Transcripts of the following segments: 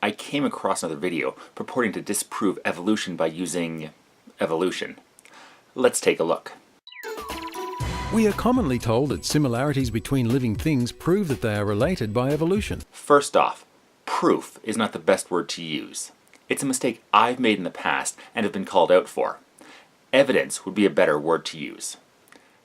I came across another video purporting to disprove evolution by using evolution. Let's take a look. We are commonly told that similarities between living things prove that they are related by evolution. First off, proof is not the best word to use. It's a mistake I've made in the past and have been called out for. Evidence would be a better word to use.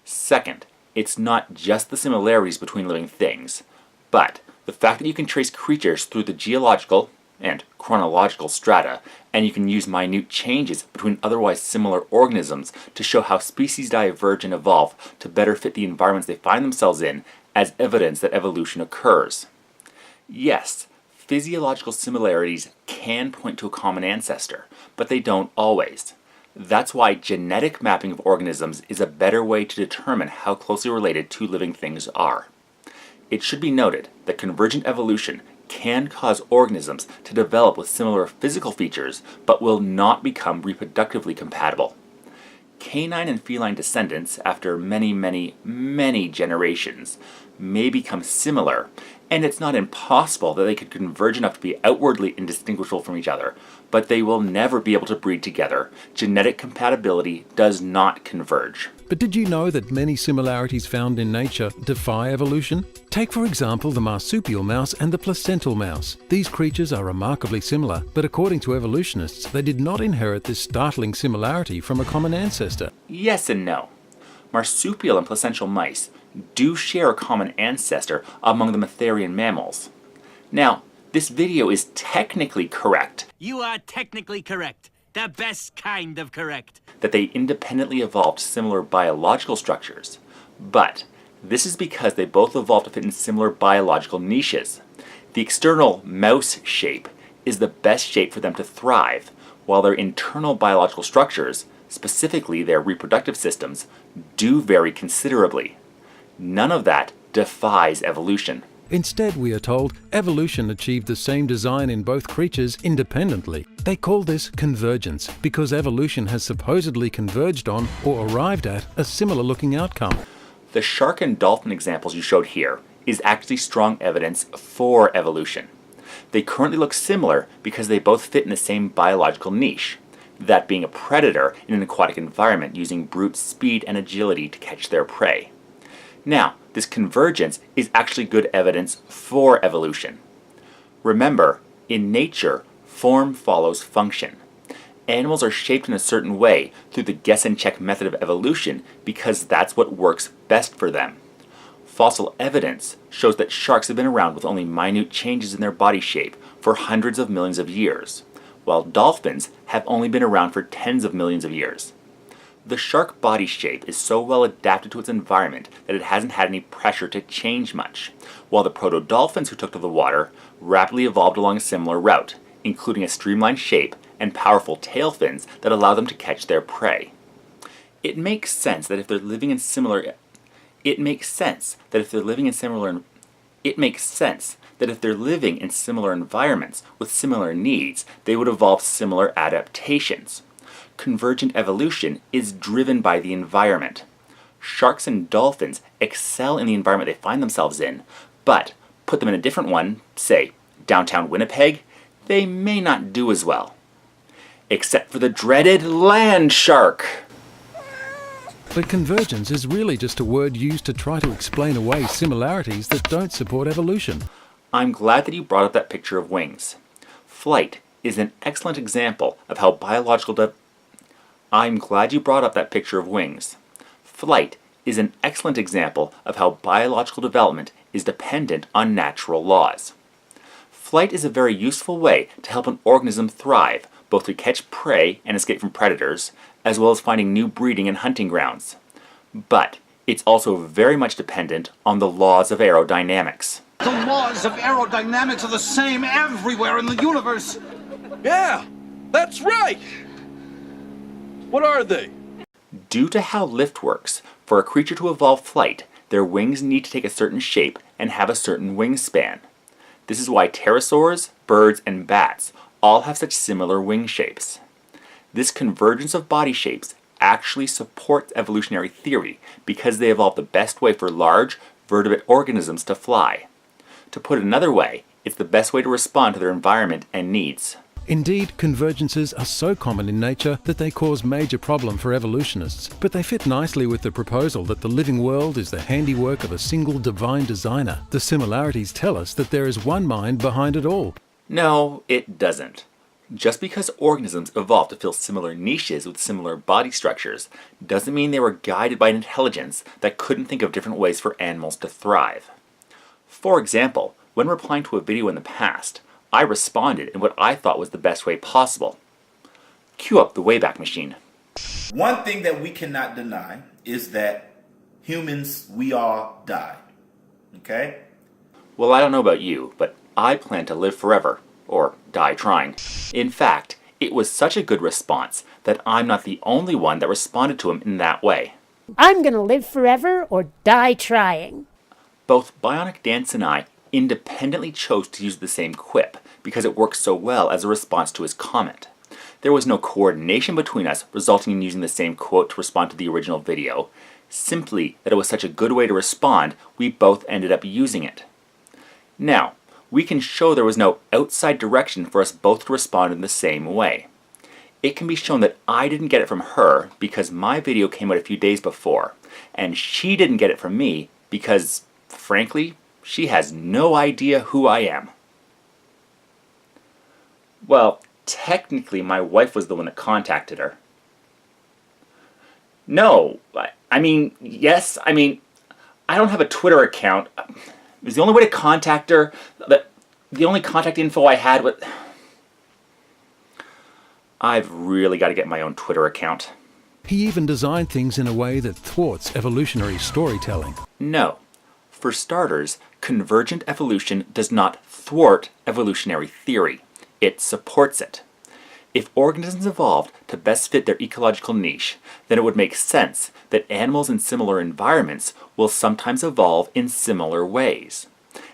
Second, it's not just the similarities between living things, but the fact that you can trace creatures through the geological and chronological strata, and you can use minute changes between otherwise similar organisms to show how species diverge and evolve to better fit the environments they find themselves in as evidence that evolution occurs. Yes, physiological similarities can point to a common ancestor, but they don't always. That's why genetic mapping of organisms is a better way to determine how closely related two living things are. It should be noted that convergent evolution can cause organisms to develop with similar physical features, but will not become reproductively compatible. Canine and feline descendants, after many generations, may become similar, and it's not impossible that they could converge enough to be outwardly indistinguishable from each other, but they will never be able to breed together. Genetic compatibility does not converge. But did you know that many similarities found in nature defy evolution? Take for example the marsupial mouse and the placental mouse. These creatures are remarkably similar, but according to evolutionists, they did not inherit this startling similarity from a common ancestor. Yes and no. Marsupial and placental mice do share a common ancestor among the Metherian mammals. Now, this video is technically correct. You are technically correct. The best kind of correct. That they independently evolved similar biological structures. But this is because they both evolved to fit in similar biological niches. The external mouse shape is the best shape for them to thrive, while their internal biological structures, specifically their reproductive systems, do vary considerably. None of that defies evolution. Instead, we are told, evolution achieved the same design in both creatures independently. They call this convergence because evolution has supposedly converged on or arrived at a similar looking outcome. The shark and dolphin examples you showed here is actually strong evidence for evolution. They currently look similar because they both fit in the same biological niche, that being a predator in an aquatic environment using brute speed and agility to catch their prey. Now, this convergence is actually good evidence for evolution. Remember, in nature, form follows function. Animals are shaped in a certain way through the guess and check method of evolution because that's what works best for them. Fossil evidence shows that sharks have been around with only minute changes in their body shape for hundreds of millions of years, while dolphins have only been around for tens of millions of years. The shark body shape is so well adapted to its environment that it hasn't had any pressure to change much, while the proto-dolphins who took to the water rapidly evolved along a similar route, including a streamlined shape and powerful tail fins that allow them to catch their prey. It makes sense that if they're living in similar environments with similar needs, they would evolve similar adaptations. Convergent evolution is driven by the environment. Sharks and dolphins excel in the environment they find themselves in, but put them in a different one, say downtown Winnipeg, they may not do as well. Except for the dreaded land shark. But convergence is really just a word used to try to explain away similarities that don't support evolution. I'm glad that you brought up that picture of wings. Flight is an excellent example of how biological development is dependent on natural laws. Flight is a very useful way to help an organism thrive, both to catch prey and escape from predators, as well as finding new breeding and hunting grounds. But it's also very much dependent on the laws of aerodynamics. The laws of aerodynamics are the same everywhere in the universe. Yeah, that's right. What are they? Due to how lift works, for a creature to evolve flight, their wings need to take a certain shape and have a certain wingspan. This is why pterosaurs, birds, and bats all have such similar wing shapes. This convergence of body shapes actually supports evolutionary theory because they evolved the best way for large vertebrate organisms to fly. To put it another way, It's the best way to respond to their environment and needs. Indeed, convergences are so common in nature that they cause major problem for evolutionists, but they fit nicely with the proposal that the living world is the handiwork of a single divine designer. The similarities tell us that there is one mind behind it all. No, it doesn't. Just because organisms evolved to fill similar niches with similar body structures doesn't mean they were guided by an intelligence that couldn't think of different ways for animals to thrive. For example, when replying to a video in the past, I responded in what I thought was the best way possible. Cue up the Wayback Machine. One thing that we cannot deny is that humans, we all die. Okay? Well, I don't know about you, but I plan to live forever, or die trying. In fact, it was such a good response that I'm not the only one that responded to him in that way. I'm gonna live forever or die trying. Both Bionic Dance and I independently chose to use the same quip because it worked so well as a response to his comment. There was no coordination between us resulting in using the same quote to respond to the original video, simply that it was such a good way to respond we both ended up using it. Now, we can show there was no outside direction for us both to respond in the same way. It can be shown that I didn't get it from her because my video came out a few days before, and she didn't get it from me because, frankly, she has no idea who I am. Well, technically my wife was the one that contacted her. No, yes, I don't have a Twitter account. It was the only way to contact her. The only contact info I had was... I've really got to get my own Twitter account. He even designed things in a way that thwarts evolutionary storytelling. No. For starters, convergent evolution does not thwart evolutionary theory. It supports it. If organisms evolved to best fit their ecological niche, then it would make sense that animals in similar environments will sometimes evolve in similar ways.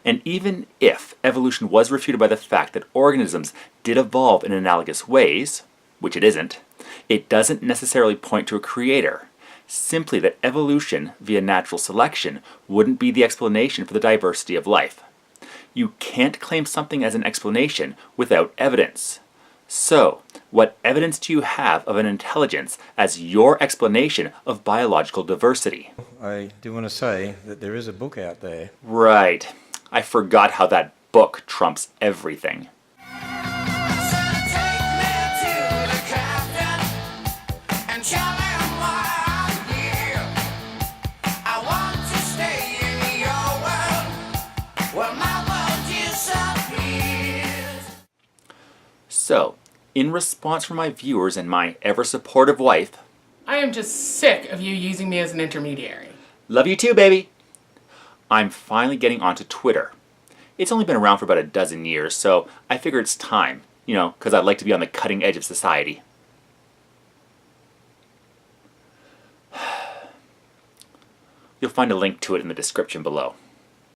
And even if evolution was refuted by the fact that organisms did evolve in analogous ways, which it isn't, it doesn't necessarily point to a creator. Simply that evolution via natural selection wouldn't be the explanation for the diversity of life. You can't claim something as an explanation without evidence. So, what evidence do you have of an intelligence as your explanation of biological diversity? I do want to say that there is a book out there. Right. I forgot how that book trumps everything. So, in response from my viewers and my ever-supportive wife, I am just sick of you using me as an intermediary. Love you too, baby! I'm finally getting onto Twitter. It's only been around for about a dozen years, so I figure it's time, because I'd like to be on the cutting edge of society. You'll find a link to it in the description below.